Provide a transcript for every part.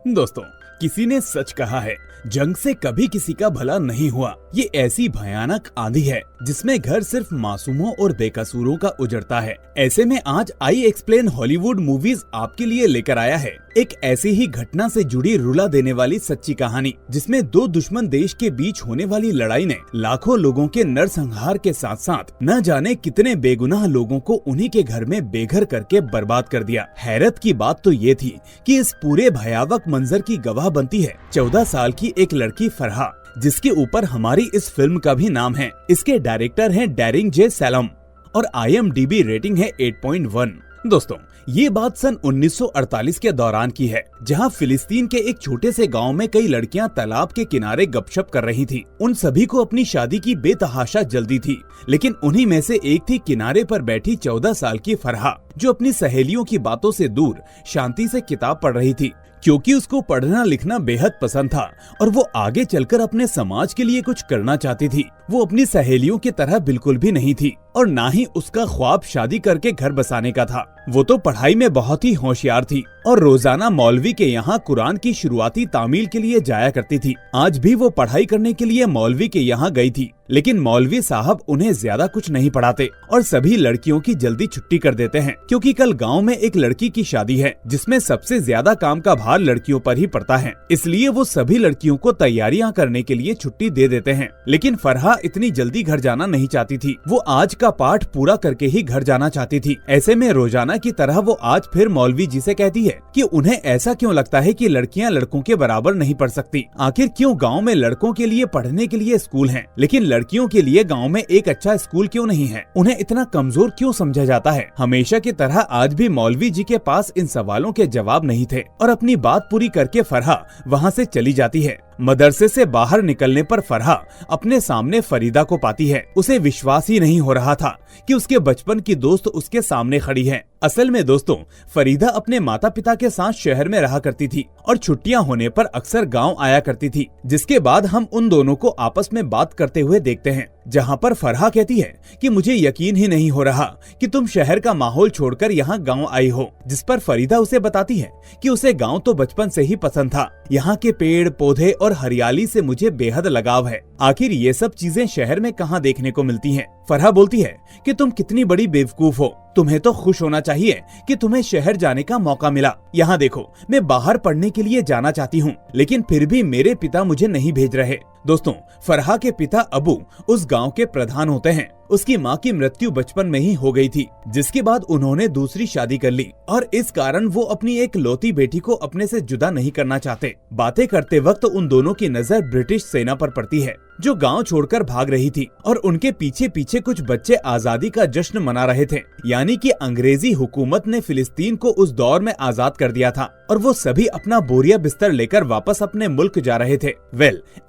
दोस्तों, किसी ने सच कहा है, जंग से कभी किसी का भला नहीं हुआ। ये ऐसी भयानक आंधी है जिसमें घर सिर्फ मासूमों और बेकसूरों का उजड़ता है। ऐसे में आज आई एक्सप्लेन हॉलीवुड मूवीज आपके लिए लेकर आया है एक ऐसी ही घटना से जुड़ी रुला देने वाली सच्ची कहानी, जिसमें दो दुश्मन देश के बीच होने वाली लड़ाई ने लाखों लोगों के नरसंहार के साथ साथ न जाने कितने बेगुनाह लोगों को उन्हीं के घर में बेघर करके बर्बाद कर दिया। हैरत की बात तो ये थी कि इस पूरे भयावह मंजर की गवाह बनती है 14 साल की एक लड़की फरहा, जिसके ऊपर हमारी इस फिल्म का भी नाम है। इसके डायरेक्टर हैं डैरिंग जे सैलम और IMDb रेटिंग है 8.1। दोस्तों, ये बात सन 1948 के दौरान की है, जहां फिलिस्तीन के एक छोटे से गांव में कई लड़कियां तालाब के किनारे गपशप कर रही थीं। उन सभी को अपनी शादी की बेतहाशा जल्दी थी, लेकिन उन्हीं में से एक थी किनारे पर बैठी 14 साल की फरहा, जो अपनी सहेलियों की बातों से दूर शांति से किताब पढ़ रही थी, क्योंकि उसको पढ़ना लिखना बेहद पसंद था और वो आगे चलकर अपने समाज के लिए कुछ करना चाहती थी। वो अपनी सहेलियों की तरह बिल्कुल भी नहीं थी और ना ही उसका ख्वाब शादी करके घर बसाने का था। वो तो पढ़ाई में बहुत ही होशियार थी और रोजाना मौलवी के यहाँ कुरान की शुरुआती तामील के लिए जाया करती थी। आज भी वो पढ़ाई करने के लिए मौलवी के यहाँ गई थी, लेकिन मौलवी साहब उन्हें ज्यादा कुछ नहीं पढ़ाते और सभी लड़कियों की जल्दी छुट्टी कर देते हैं, क्योंकि कल गांव में एक लड़की की शादी है जिसमें सबसे ज्यादा काम का भार लड़कियों पर ही पड़ता है। इसलिए वो सभी लड़कियों को तैयारियां करने के लिए छुट्टी दे देते हैं। लेकिन फरहा इतनी जल्दी घर जाना नहीं चाहती थी। वो आज का पाठ पूरा करके ही घर जाना चाहती थी। ऐसे में रोजाना की तरह वो आज फिर मौलवी जी से कहती है कि उन्हें ऐसा क्यों लगता है कि लड़कियां लड़कों के बराबर नहीं पढ़ सकती। आखिर क्यों गाँव में लड़कों के लिए पढ़ने के लिए स्कूल है, लेकिन लड़कियों के लिए गांव में एक अच्छा स्कूल क्यों नहीं है? उन्हें इतना कमजोर क्यों समझा जाता है? हमेशा की तरह आज भी मौलवी जी के पास इन सवालों के जवाब नहीं थे और अपनी बात पूरी करके फरहा वहां से चली जाती है। मदरसे से बाहर निकलने पर फरहा अपने सामने फरीदा को पाती है। उसे विश्वास ही नहीं हो रहा था कि उसके बचपन की दोस्त उसके सामने खड़ी है। असल में दोस्तों, फरीदा अपने माता पिता के साथ शहर में रहा करती थी और छुट्टियां होने पर अक्सर गांव आया करती थी, जिसके बाद हम उन दोनों को आपस में बात करते हुए देखते हैं, जहां पर फरहा कहती है कि मुझे यकीन ही नहीं हो रहा कि तुम शहर का माहौल छोड़कर यहाँ गांव आई हो। जिस पर फरीदा उसे बताती है कि उसे गांव तो बचपन से ही पसंद था। यहाँ के पेड़ पौधे और हरियाली से मुझे बेहद लगाव है। आखिर ये सब चीजें शहर में कहाँ देखने को मिलती हैं? फरहा बोलती है कि तुम कितनी बड़ी बेवकूफ हो, तुम्हें तो खुश होना चाहिए कि तुम्हें शहर जाने का मौका मिला। यहाँ देखो, मैं बाहर पढ़ने के लिए जाना चाहती हूँ, लेकिन फिर भी मेरे पिता मुझे नहीं भेज रहे। दोस्तों, फरहा के पिता अबू उस गांव के प्रधान होते हैं। उसकी माँ की मृत्यु बचपन में ही हो गई थी, जिसके बाद उन्होंने दूसरी शादी कर ली और इस कारण वो अपनी एक लौती बेटी को अपने से जुदा नहीं करना चाहते। बातें करते वक्त उन दोनों की नजर ब्रिटिश सेना पर पड़ती है, जो गांव छोड़कर भाग रही थी और उनके पीछे पीछे कुछ बच्चे आजादी का जश्न मना रहे थे। यानी कि अंग्रेजी हुकूमत ने फिलिस्तीन को उस दौर में आजाद कर दिया था और वो सभी अपना बोरिया बिस्तर लेकर वापस अपने मुल्क जा रहे थे।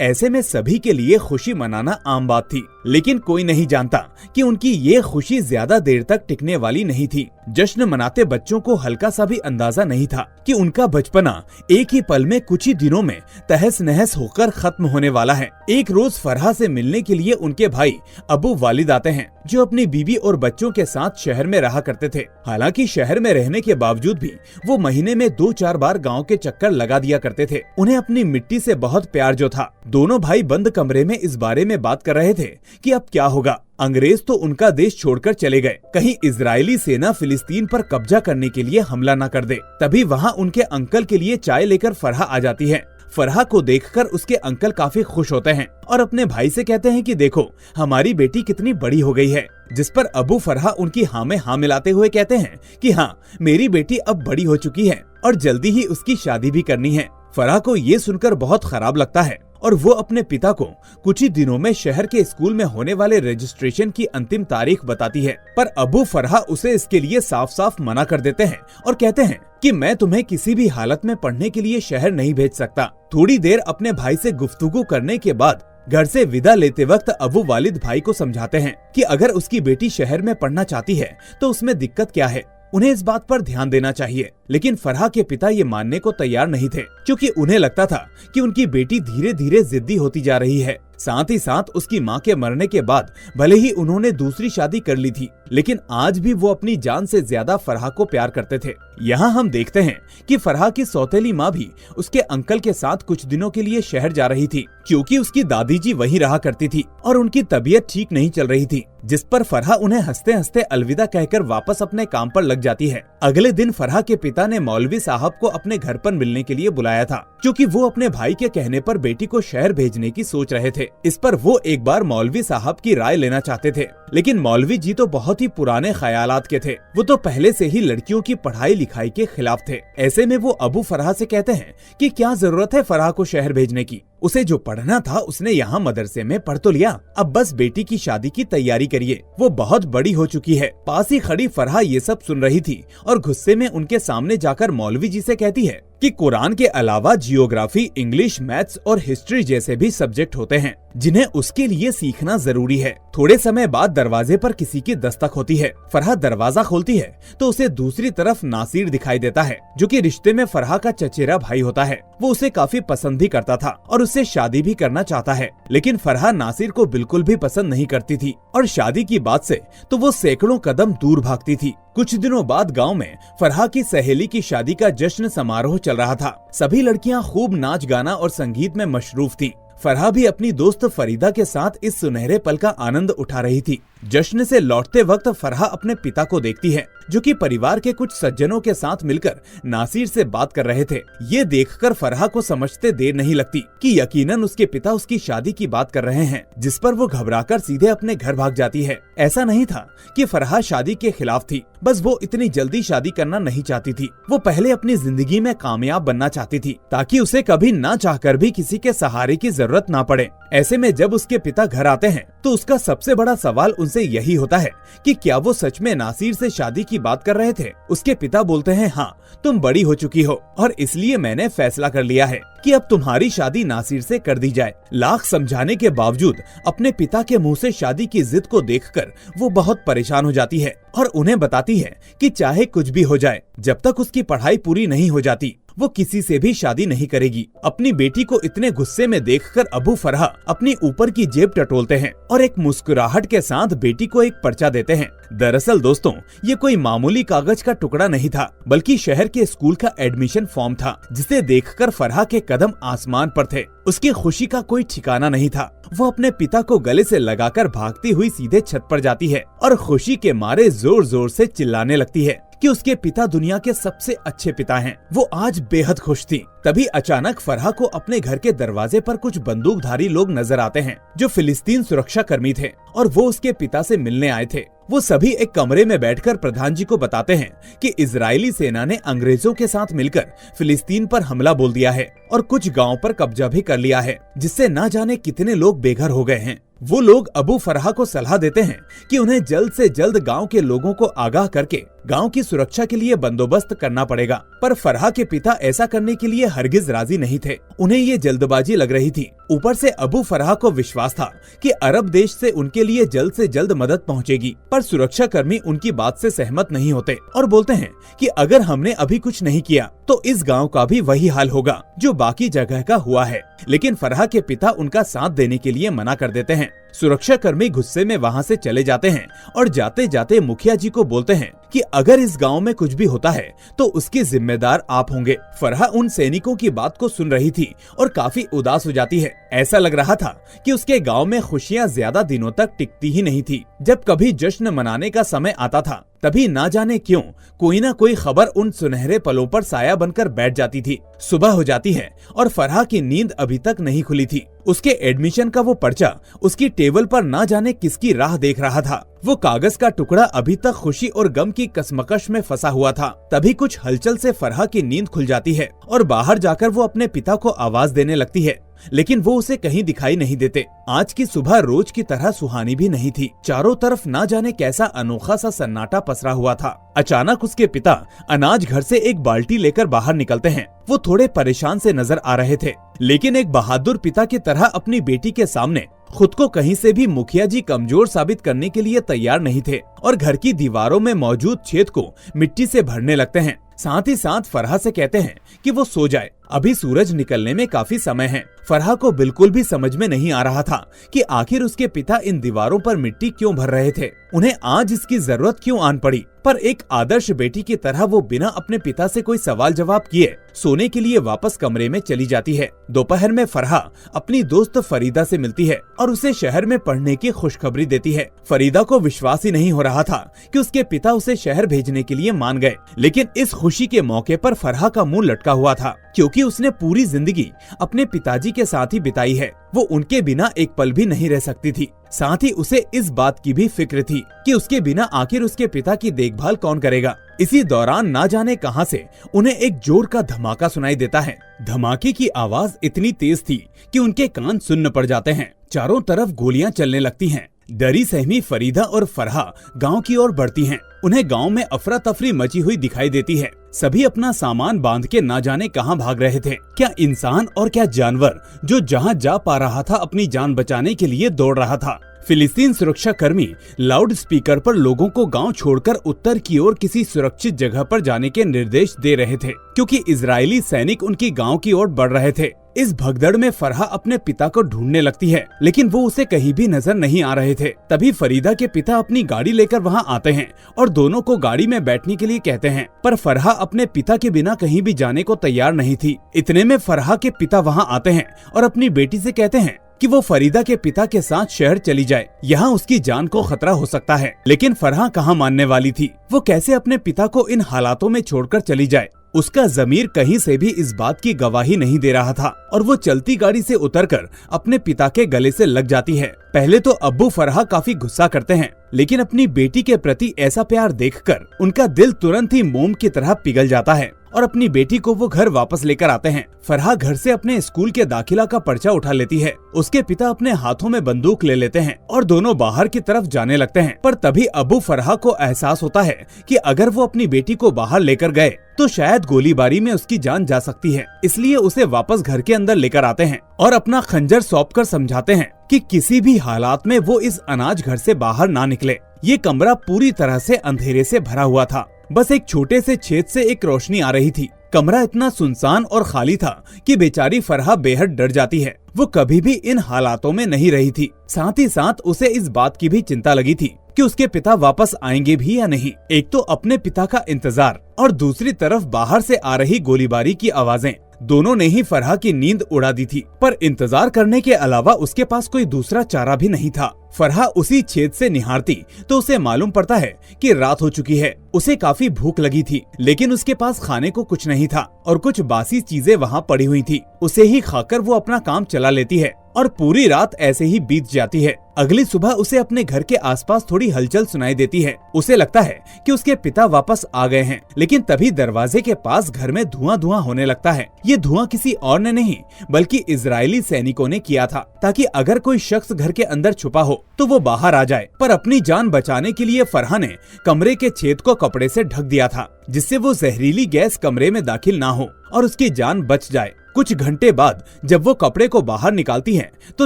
ऐसे में सभी के लिए खुशी मनाना आम बात थी, लेकिन कोई नहीं जानता कि उनकी ये खुशी ज्यादा देर तक टिकने वाली नहीं थी। जश्न मनाते बच्चों को हल्का सा भी अंदाजा नहीं था कि उनका बचपना एक ही पल में कुछ ही दिनों में तहस नहस होकर खत्म होने वाला है। एक रोज फरहा से मिलने के लिए उनके भाई अबू वालिद आते हैं, जो अपनी बीवी और बच्चों के साथ शहर में रहा करते थे। हालांकि शहर में रहने के बावजूद भी वो महीने में 2-4 बार गांव के चक्कर लगा दिया करते थे। उन्हें अपनी मिट्टी से बहुत प्यार जो था। दोनों भाई बंद कमरे में इस बारे में बात कर रहे थे कि अब क्या होगा। अंग्रेज तो उनका देश छोड़कर चले गए, कहीं इजरायली सेना फिलिस्तीन पर कब्जा करने के लिए हमला न कर दे। तभी वहाँ उनके अंकल के लिए चाय लेकर फरहा आ जाती है। फरहा को देखकर उसके अंकल काफी खुश होते हैं और अपने भाई से कहते हैं कि देखो, हमारी बेटी कितनी बड़ी हो गई है। जिस पर अबू फरहा उनकी हाँ में हाँ मिलाते हुए कहते हैं कि हाँ, मेरी बेटी अब बड़ी हो चुकी है और जल्दी ही उसकी शादी भी करनी है। फरहा को ये सुनकर बहुत खराब लगता है और वो अपने पिता को कुछ ही दिनों में शहर के स्कूल में होने वाले रजिस्ट्रेशन की अंतिम तारीख बताती है, पर अबू फरहा उसे इसके लिए साफ साफ मना कर देते हैं और कहते हैं कि मैं तुम्हें किसी भी हालत में पढ़ने के लिए शहर नहीं भेज सकता। थोड़ी देर अपने भाई से गुफ्तगू करने के बाद घर से विदा लेते वक्त अबू वालिद भाई को समझाते हैं कि अगर उसकी बेटी शहर में पढ़ना चाहती है तो उसमें दिक्कत क्या है, उन्हें इस बात पर ध्यान देना चाहिए। लेकिन फरहा के पिता ये मानने को तैयार नहीं थे, क्योंकि उन्हें लगता था कि उनकी बेटी धीरे धीरे जिद्दी होती जा रही है। साथ ही साथ उसकी मां के मरने के बाद भले ही उन्होंने दूसरी शादी कर ली थी, लेकिन आज भी वो अपनी जान से ज्यादा फरहा को प्यार करते थे। यहाँ हम देखते हैं कि फरहा की सौतेली माँ भी उसके अंकल के साथ कुछ दिनों के लिए शहर जा रही थी, क्योंकि उसकी दादी जी वहीं रहा करती थी और उनकी तबीयत ठीक नहीं चल रही थी, जिस पर फरहा उन्हें हंसते हंसते अलविदा कहकर वापस अपने काम पर लग जाती है। अगले दिन फरहा के पिता ने मौलवी साहब को अपने घर पर मिलने के लिए बुलाया था, क्योंकि वो अपने भाई के कहने पर बेटी को शहर भेजने की सोच रहे थे। इस पर वो एक बार मौलवी साहब की राय लेना चाहते थे, लेकिन मौलवी जी तो बहुत ही पुराने ख्यालात के थे। वो तो पहले से ही लड़कियों की पढ़ाई लिखाई के खिलाफ थे। ऐसे में वो अबू फरहा से कहते हैं कि क्या जरूरत है फरहा को शहर भेजने की, उसे जो पढ़ना था उसने यहाँ मदरसे में पढ़ तो लिया, अब बस बेटी की शादी की तैयारी करिए, वो बहुत बड़ी हो चुकी है। पास ही खड़ी फरहा ये सब सुन रही थी और गुस्से में उनके सामने जाकर मौलवी जी से कहती है कि कुरान के अलावा जियोग्राफी, इंग्लिश, मैथ्स और हिस्ट्री जैसे भी सब्जेक्ट होते हैं जिन्हें उसके लिए सीखना जरूरी है। थोड़े समय बाद दरवाजे पर किसी की दस्तक होती है। फरहा दरवाजा खोलती है तो उसे दूसरी तरफ नासिर दिखाई देता है, जो कि रिश्ते में फरहा का चचेरा भाई होता है। वो उसे काफी पसंद भी करता था और उससे शादी भी करना चाहता है, लेकिन फरहा नासिर को बिल्कुल भी पसंद नहीं करती थी और शादी की बात से तो वो सैकड़ों कदम दूर भागती थी। कुछ दिनों बाद गांव में फरहा की सहेली की शादी का जश्न समारोह चल रहा था। सभी लड़कियां खूब नाच गाना और संगीत में मशरूफ थी। फरहा भी अपनी दोस्त फरीदा के साथ इस सुनहरे पल का आनंद उठा रही थी। जश्न से लौटते वक्त फरहा अपने पिता को देखती है, जो कि परिवार के कुछ सज्जनों के साथ मिलकर नासिर से बात कर रहे थे। ये देखकर फरहा को समझते देर नहीं लगती कि यकीनन उसके पिता उसकी शादी की बात कर रहे हैं, जिस पर वो घबराकर सीधे अपने घर भाग जाती है। ऐसा नहीं था कि फरहा शादी के खिलाफ थी, बस वो इतनी जल्दी शादी करना नहीं चाहती थी। वो पहले अपनी जिंदगी में कामयाब बनना चाहती थी, ताकि उसे कभी ना चाहकर भी किसी के सहारे की जरूरत ना पड़े। ऐसे में जब उसके पिता घर आते हैं तो उसका सबसे बड़ा सवाल उनसे यही होता है कि क्या वो सच में नासिर से शादी की बात कर रहे थे। उसके पिता बोलते हैं, हाँ, तुम बड़ी हो चुकी हो और इसलिए मैंने फैसला कर लिया है कि अब तुम्हारी शादी नासिर से कर दी जाए। लाख समझाने के बावजूद अपने पिता के मुंह से शादी की जिद को देखकर वो बहुत परेशान हो जाती है और उन्हें बताती है कि चाहे कुछ भी हो जाए, जब तक उसकी पढ़ाई पूरी नहीं हो जाती वो किसी से भी शादी नहीं करेगी। अपनी बेटी को इतने गुस्से में देखकर अबू फरहा अपनी ऊपर की जेब टटोलते हैं और एक मुस्कुराहट के साथ बेटी को एक पर्चा देते हैं। दरअसल दोस्तों, ये कोई मामूली कागज का टुकड़ा नहीं था, बल्कि शहर के स्कूल का एडमिशन फॉर्म था, जिसे देखकर फरहा के कदम आसमान पर थे। उसकी खुशी का कोई ठिकाना नहीं था। वो अपने पिता को गले से लगाकर भागती हुई सीधे छत पर जाती है और खुशी के मारे जोर जोर से चिल्लाने लगती है कि उसके पिता दुनिया के सबसे अच्छे पिता हैं। वो आज बेहद खुश थी। तभी अचानक फरहा को अपने घर के दरवाजे पर कुछ बंदूकधारी लोग नजर आते हैं, जो फिलिस्तीन सुरक्षा कर्मी थे और वो उसके पिता से मिलने आए थे। वो सभी एक कमरे में बैठकर प्रधान जी को बताते हैं कि इजरायली सेना ने अंग्रेजों के साथ मिलकर फिलिस्तीन पर हमला बोल दिया है और कुछ गांव पर कब्जा भी कर लिया है, जिससे न जाने कितने लोग बेघर हो गए हैं। वो लोग अबू फरहा को सलाह देते हैं कि उन्हें जल्द से जल्द गांव के लोगों को आगाह करके गांव की सुरक्षा के लिए बंदोबस्त करना पड़ेगा। पर फरहा के पिता ऐसा करने के लिए हरगिज राजी नहीं थे। उन्हें ये जल्दबाजी लग रही थी। ऊपर से अबू फरहा को विश्वास था कि अरब देश से उनके लिए जल्द से जल्द मदद पहुंचेगी। पर सुरक्षा कर्मी उनकी बात से सहमत नहीं होते और बोलते हैं कि अगर हमने अभी कुछ नहीं किया तो इस गांव का भी वही हाल होगा जो बाकी जगह का हुआ है। लेकिन फरहा के पिता उनका साथ देने के लिए मना कर देते हैं। सुरक्षा कर्मी गुस्से में वहां से चले जाते हैं और जाते जाते मुखिया जी को बोलते हैं कि अगर इस गांव में कुछ भी होता है तो उसके जिम्मेदार आप होंगे। फरहा उन सैनिकों की बात को सुन रही थी और काफी उदास हो जाती है। ऐसा लग रहा था कि उसके गांव में खुशियां ज्यादा दिनों तक टिकती ही नहीं थी। जब कभी जश्न मनाने का समय आता था तभी ना जाने क्यों कोई ना कोई खबर उन सुनहरे पलों पर साया बनकर बैठ जाती थी। सुबह हो जाती है और फरहा की नींद अभी तक नहीं खुली थी। उसके एडमिशन का वो पर्चा उसकी टेबल पर ना जाने किसकी राह देख रहा था। वो कागज का टुकड़ा अभी तक खुशी और गम की कसमकश में फंसा हुआ था। तभी कुछ हलचल से फरहा की नींद खुल जाती है और बाहर जाकर वो अपने पिता को आवाज देने लगती है, लेकिन वो उसे कहीं दिखाई नहीं देते। आज की सुबह रोज की तरह सुहानी भी नहीं थी। चारों तरफ ना जाने कैसा अनोखा सा सन्नाटा पसरा हुआ था। अचानक उसके पिता अनाज घर से एक बाल्टी लेकर बाहर निकलते हैं। वो थोड़े परेशान से नजर आ रहे थे, लेकिन एक बहादुर पिता की तरह अपनी बेटी के सामने खुद को कहीं से भी मुखिया जी कमजोर साबित करने के लिए तैयार नहीं थे और घर की दीवारों में मौजूद छेद को मिट्टी से भरने लगते हैं। साथ ही साथ फरहा से कहते हैं कि वो सो जाए, अभी सूरज निकलने में काफी समय है। फरहा को बिल्कुल भी समझ में नहीं आ रहा था कि आखिर उसके पिता इन दीवारों पर मिट्टी क्यों भर रहे थे, उन्हें आज इसकी जरूरत क्यों आन पड़ी। पर एक आदर्श बेटी की तरह वो बिना अपने पिता से कोई सवाल जवाब किए सोने के लिए वापस कमरे में चली जाती है। दोपहर में फरहा अपनी दोस्त फरीदा से मिलती है और उसे शहर में पढ़ने की खुशखबरी देती है। फरीदा को विश्वास ही नहीं हो रहा था कि उसके पिता उसे शहर भेजने के लिए मान गए, लेकिन इस खुशी के मौके पर फरहा का मुंह लटका हुआ था, क्योंकि उसने पूरी जिंदगी अपने पिताजी के साथ ही बिताई है। वो उनके बिना एक पल भी नहीं रह सकती थी। साथ ही उसे इस बात की भी फिक्र थी कि उसके बिना आखिर उसके पिता की देखभाल कौन करेगा। इसी दौरान ना जाने कहां से उन्हें एक जोर का धमाका सुनाई देता है। धमाके की आवाज इतनी तेज थी कि उनके कान सुन्न पड़ जाते हैं। चारों तरफ गोलियां चलने लगती हैं। डरी सहमी फरीदा और फरहा गांव की ओर बढ़ती हैं। उन्हें गांव में अफरा तफरी मची हुई दिखाई देती है। सभी अपना सामान बांध के ना जाने कहां भाग रहे थे। क्या इंसान और क्या जानवर जो जहां जा पा रहा था अपनी जान बचाने के लिए दौड़ रहा था। फिलिस्तीन सुरक्षा कर्मी लाउड स्पीकर पर लोगों को गांव छोड़कर उत्तर की ओर किसी सुरक्षित जगह पर जाने के निर्देश दे रहे थे, क्योंकि इजरायली सैनिक उनकी गांव की ओर बढ़ रहे थे। इस भगदड़ में फरहा अपने पिता को ढूंढने लगती है, लेकिन वो उसे कहीं भी नजर नहीं आ रहे थे। तभी फरीदा के पिता अपनी गाड़ी लेकर वहां आते हैं और दोनों को गाड़ी में बैठने के लिए कहते हैं, पर फरहा अपने पिता के बिना कहीं भी जाने को तैयार नहीं थी। इतने में फरहा के पिता वहां आते हैं और अपनी बेटी से कहते हैं कि वो फरीदा के पिता के साथ शहर चली जाए, यहाँ उसकी जान को खतरा हो सकता है। लेकिन फरहा कहाँ मानने वाली थी। वो कैसे अपने पिता को इन हालातों में छोड़कर चली जाए। उसका जमीर कहीं से भी इस बात की गवाही नहीं दे रहा था और वो चलती गाड़ी से उतरकर अपने पिता के गले से लग जाती है। पहले तो अब्बू फरहा काफी गुस्सा करते हैं, लेकिन अपनी बेटी के प्रति ऐसा प्यार देखकर उनका दिल तुरंत ही मोम की तरह पिघल जाता है और अपनी बेटी को वो घर वापस लेकर आते हैं। फरहा घर से अपने स्कूल के दाखिला का पर्चा उठा लेती है। उसके पिता अपने हाथों में बंदूक ले लेते हैं और दोनों बाहर की तरफ जाने लगते हैं। पर तभी अबू फरहा को एहसास होता है कि अगर वो अपनी बेटी को बाहर लेकर गए तो शायद गोलीबारी में उसकी जान जा सकती है। इसलिए उसे वापस घर के अंदर लेकर आते हैं और अपना खंजर सौंपकर समझाते हैं कि किसी भी हालात में वो इस अनाज घर से बाहर ना निकले। ये कमरा पूरी तरह से अंधेरे से भरा हुआ था। बस एक छोटे से छेद से एक रोशनी आ रही थी। कमरा इतना सुनसान और खाली था कि बेचारी फरहा बेहद डर जाती है। वो कभी भी इन हालातों में नहीं रही थी। साथ ही साथ उसे इस बात की भी चिंता लगी थी कि उसके पिता वापस आएंगे भी या नहीं। एक तो अपने पिता का इंतजार और दूसरी तरफ बाहर से आ रही गोलीबारी की आवाजें, दोनों ने ही फरहा की नींद उड़ा दी थी। पर इंतजार करने के अलावा उसके पास कोई दूसरा चारा भी नहीं था। फरहा उसी छेद से निहारती तो उसे मालूम पड़ता है कि रात हो चुकी है। उसे काफी भूख लगी थी, लेकिन उसके पास खाने को कुछ नहीं था और कुछ बासी चीजें वहाँ पड़ी हुई थी। उसे ही खाकर वो अपना काम चला लेती है और पूरी रात ऐसे ही बीत जाती है। अगली सुबह उसे अपने घर के आसपास थोड़ी हलचल सुनाई देती है। उसे लगता है कि उसके पिता वापस आ गए हैं, लेकिन तभी दरवाजे के पास घर में धुआं धुआं होने लगता है। ये धुआं किसी और ने नहीं बल्कि इजरायली सैनिकों ने किया था, ताकि अगर कोई शख्स घर के अंदर छुपा हो तो वो बाहर आ जाए। पर अपनी जान बचाने के लिए फरहा ने कमरे के छेद को कपड़े से ढक दिया था, जिससे वो जहरीली गैस कमरे में दाखिल ना हो और उसकी जान बच जाए। कुछ घंटे बाद जब वो कपड़े को बाहर निकालती है तो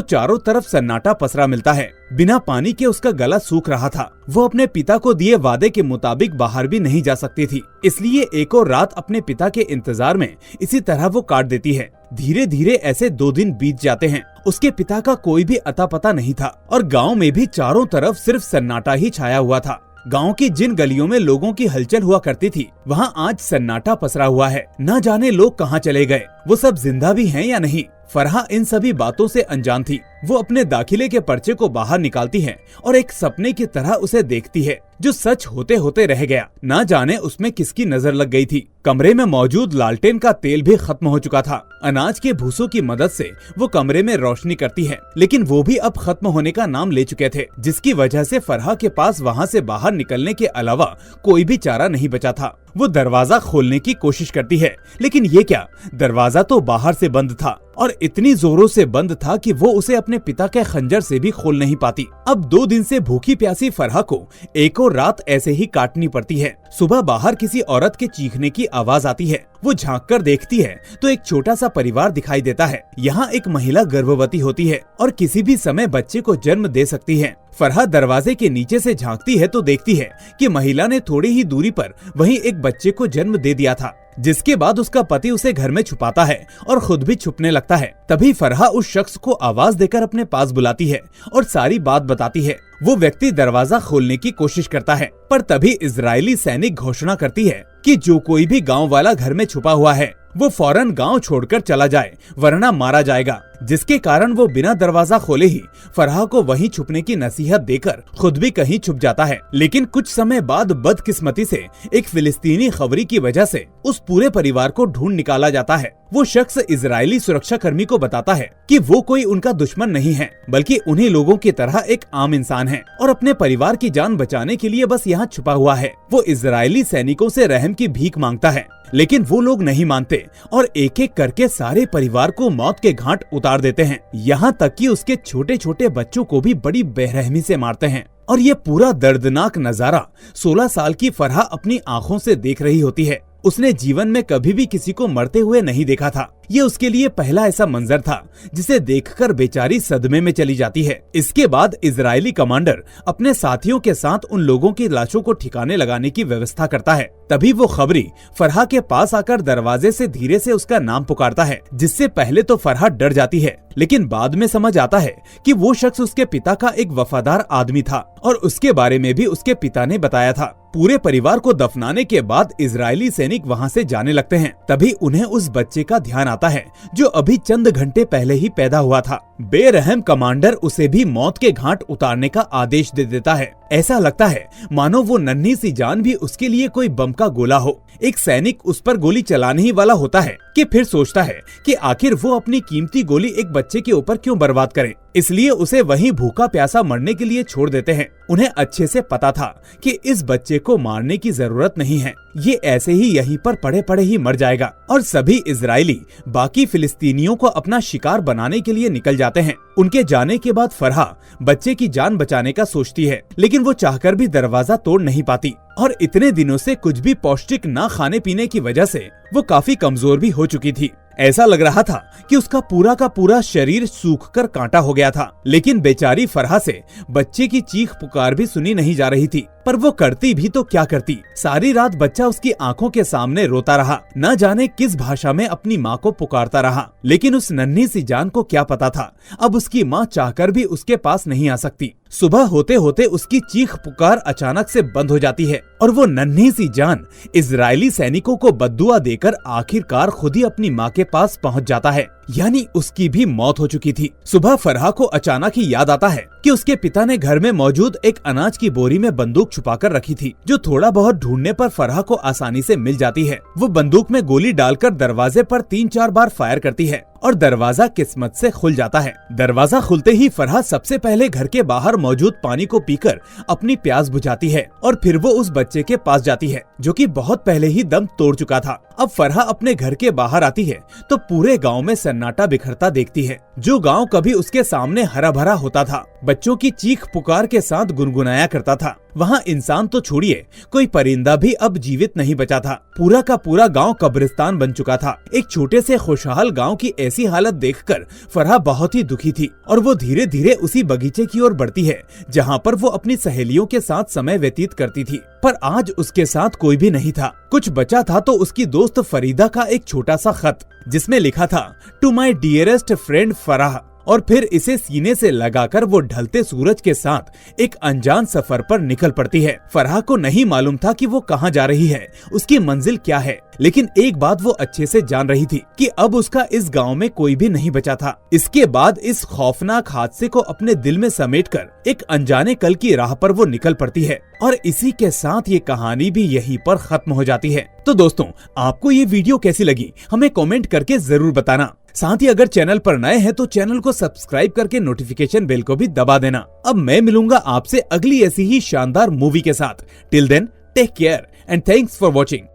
चारों तरफ सन्नाटा पसरा मिलता है। बिना पानी के उसका गला सूख रहा था। वो अपने पिता को दिए वादे के मुताबिक बाहर भी नहीं जा सकती थी, इसलिए एक और रात अपने पिता के इंतजार में इसी तरह वो काट देती है। धीरे धीरे ऐसे 2 दिन बीत जाते हैं। उसके पिता का कोई भी अता पता नहीं था और गाँव में भी चारों तरफ सिर्फ सन्नाटा ही छाया हुआ था। गांव की जिन गलियों में लोगों की हलचल हुआ करती थी, वहां आज सन्नाटा पसरा हुआ है। न जाने लोग कहां चले गए, वो सब जिंदा भी हैं या नहीं। फरहा इन सभी बातों से अनजान थी। वो अपने दाखिले के पर्चे को बाहर निकालती है और एक सपने की तरह उसे देखती है, जो सच होते होते रह गया। ना जाने उसमें किसकी नजर लग गई थी। कमरे में मौजूद लालटेन का तेल भी खत्म हो चुका था। अनाज के भूसों की मदद से वो कमरे में रोशनी करती है, लेकिन वो भी अब खत्म होने का नाम ले चुके थे, जिसकी वजह से फरहा के पास वहाँ से बाहर निकलने के अलावा कोई भी चारा नहीं बचा था। वो दरवाजा खोलने की कोशिश करती है, लेकिन ये क्या, दरवाजा तो बाहर से बंद था और इतनी जोरों से बंद था कि वो उसे अपने पिता के खंजर से भी खोल नहीं पाती। अब 2 दिन से भूखी प्यासी फरहा को एक और रात ऐसे ही काटनी पड़ती है। सुबह बाहर किसी औरत के चीखने की आवाज आती है। वो झांक कर देखती है तो एक छोटा सा परिवार दिखाई देता है। यहाँ एक महिला गर्भवती होती है और किसी भी समय बच्चे को जन्म दे सकती है। फरहा दरवाजे के नीचे से झांकती है तो देखती है कि महिला ने थोड़ी ही दूरी पर वहीं एक बच्चे को जन्म दे दिया था, जिसके बाद उसका पति उसे घर में छुपाता है और खुद भी छुपने लगता है। तभी फरहा उस शख्स को आवाज देकर अपने पास बुलाती है और सारी बात बताती है। वो व्यक्ति दरवाजा खोलने की कोशिश करता है, पर तभी इजरायली सैनिक घोषणा करती है कि जो कोई भी गांव वाला घर में छुपा हुआ है वो फौरन गांव छोड़कर चला जाए, वरना मारा जाएगा। जिसके कारण वो बिना दरवाजा खोले ही फरहा को वहीं छुपने की नसीहत देकर खुद भी कहीं छुप जाता है। लेकिन कुछ समय बाद बदकिस्मती से एक फिलिस्तीनी खबरी की वजह से उस पूरे परिवार को ढूंढ निकाला जाता है। वो शख्स इजरायली सुरक्षा कर्मी को बताता है कि वो कोई उनका दुश्मन नहीं है, बल्कि उन्हीं लोगों की तरह एक आम इंसान है और अपने परिवार की जान बचाने के लिए बस यहाँ छुपा हुआ है। वो इजरायली सैनिकों से रहम की भीख मांगता है, लेकिन वो लोग नहीं मानते और एक एक करके सारे परिवार को मौत के घाट उतार देते हैं। यहाँ तक कि उसके छोटे छोटे बच्चों को भी बड़ी बेरहमी से मारते हैं। और ये पूरा दर्दनाक नजारा 16 साल की फरहा अपनी आंखों से देख रही होती है। उसने जीवन में कभी भी किसी को मरते हुए नहीं देखा था। ये उसके लिए पहला ऐसा मंजर था जिसे देखकर बेचारी सदमे में चली जाती है। इसके बाद इजरायली कमांडर अपने साथियों के साथ उन लोगों की लाशों को ठिकाने लगाने की व्यवस्था करता है। तभी वो खबरी फरहा के पास आकर दरवाजे से धीरे से उसका नाम पुकारता है, जिससे पहले तो फरहा डर जाती है, लेकिन बाद में समझ आता है कि वो शख्स उसके पिता का एक वफादार आदमी था और उसके बारे में भी उसके पिता ने बताया था। पूरे परिवार को दफनाने के बाद इजरायली सैनिक वहाँ से जाने लगते हैं। तभी उन्हें उस बच्चे का ध्यान आता है जो अभी चंद घंटे पहले ही पैदा हुआ था। बेरहम कमांडर उसे भी मौत के घाट उतारने का आदेश दे देता है। ऐसा लगता है मानो वो नन्ही सी जान भी उसके लिए कोई बम का गोला हो। एक सैनिक उस पर गोली चलाने ही वाला होता है कि फिर सोचता है कि आखिर वो अपनी कीमती गोली एक बच्चे के ऊपर क्यों बर्बाद करे, इसलिए उसे वहीं भूखा प्यासा मरने के लिए छोड़ देते हैं। उन्हें अच्छे से पता था कि इस बच्चे को मारने की जरूरत नहीं है, ये ऐसे ही यहीं पर पड़े पड़े ही मर जाएगा। और सभी इजरायली बाकी फिलिस्तीनियों को अपना शिकार बनाने के लिए निकल जाते हैं। उनके जाने के बाद फरहा बच्चे की जान बचाने का सोचती है, लेकिन वो चाहकर भी दरवाजा तोड़ नहीं पाती और इतने दिनों से कुछ भी पौष्टिक ना खाने पीने की वजह से वो काफी कमजोर भी हो चुकी थी। ऐसा लग रहा था कि उसका पूरा का पूरा शरीर सूख कर कांटा हो गया था। लेकिन बेचारी फरहा से बच्चे की चीख पुकार भी सुनी नहीं जा रही थी, पर वो करती भी तो क्या करती। सारी रात बच्चा उसकी आंखों के सामने रोता रहा, न जाने किस भाषा में अपनी माँ को पुकारता रहा। लेकिन उस नन्ही सी जान को क्या पता था अब उसकी माँ चाहकर भी उसके पास नहीं आ सकती। सुबह होते होते उसकी चीख पुकार अचानक से बंद हो जाती है और वो नन्ही सी जान इजरायली सैनिकों को बद्दुआ देकर आखिरकार खुद ही अपनी माँ के पास पहुँच जाता है। यानी उसकी भी मौत हो चुकी थी। सुबह फरहा को अचानक ही याद आता है कि उसके पिता ने घर में मौजूद एक अनाज की बोरी में बंदूक छुपाकर रखी थी, जो थोड़ा बहुत ढूंढने पर फरहा को आसानी से मिल जाती है। वो बंदूक में गोली डालकर दरवाजे पर 3-4 बार फायर करती है और दरवाजा किस्मत से खुल जाता है। दरवाजा खुलते ही फरहा सबसे पहले घर के बाहर मौजूद पानी को पीकर अपनी प्यास बुझाती है और फिर वो उस बच्चे के पास जाती है जो कि बहुत पहले ही दम तोड़ चुका था। अब फरहा अपने घर के बाहर आती है तो पूरे गांव में सन्नाटा बिखरता देखती है। जो गांव कभी उसके सामने हरा भरा होता था, बच्चों की चीख पुकार के साथ गुनगुनाया करता था, वहाँ इंसान तो छोड़िए कोई परिंदा भी अब जीवित नहीं बचा था। पूरा का पूरा गांव कब्रिस्तान बन चुका था। एक छोटे से खुशहाल गांव की ऐसी हालत देखकर फरहा बहुत ही दुखी थी और वो धीरे धीरे उसी बगीचे की ओर बढ़ती है जहाँ पर वो अपनी सहेलियों के साथ समय व्यतीत करती थी। पर आज उसके साथ कोई भी नहीं था। कुछ बचा था तो उसकी दोस्त फरीदा का एक छोटा सा खत, जिसमें लिखा था to my dearest friend Farah, और फिर इसे सीने से लगाकर वो ढलते सूरज के साथ एक अनजान सफर पर निकल पड़ती है। फराह को नहीं मालूम था कि वो कहाँ जा रही है, उसकी मंजिल क्या है, लेकिन एक बात वो अच्छे से जान रही थी कि अब उसका इस गांव में कोई भी नहीं बचा था। इसके बाद इस खौफनाक हादसे को अपने दिल में समेटकर एक अनजाने कल की राह पर वो निकल पड़ती है और इसी के साथ ये कहानी भी यहीं पर खत्म हो जाती है। तो दोस्तों, आपको ये वीडियो कैसी लगी हमें कमेंट करके जरूर बताना। साथ ही अगर चैनल पर नए हैं तो चैनल को सब्सक्राइब करके नोटिफिकेशन बेल को भी दबा देना। अब मैं मिलूंगा आपसे अगली ऐसी ही शानदार मूवी के साथ। Till then take care and thanks for watching.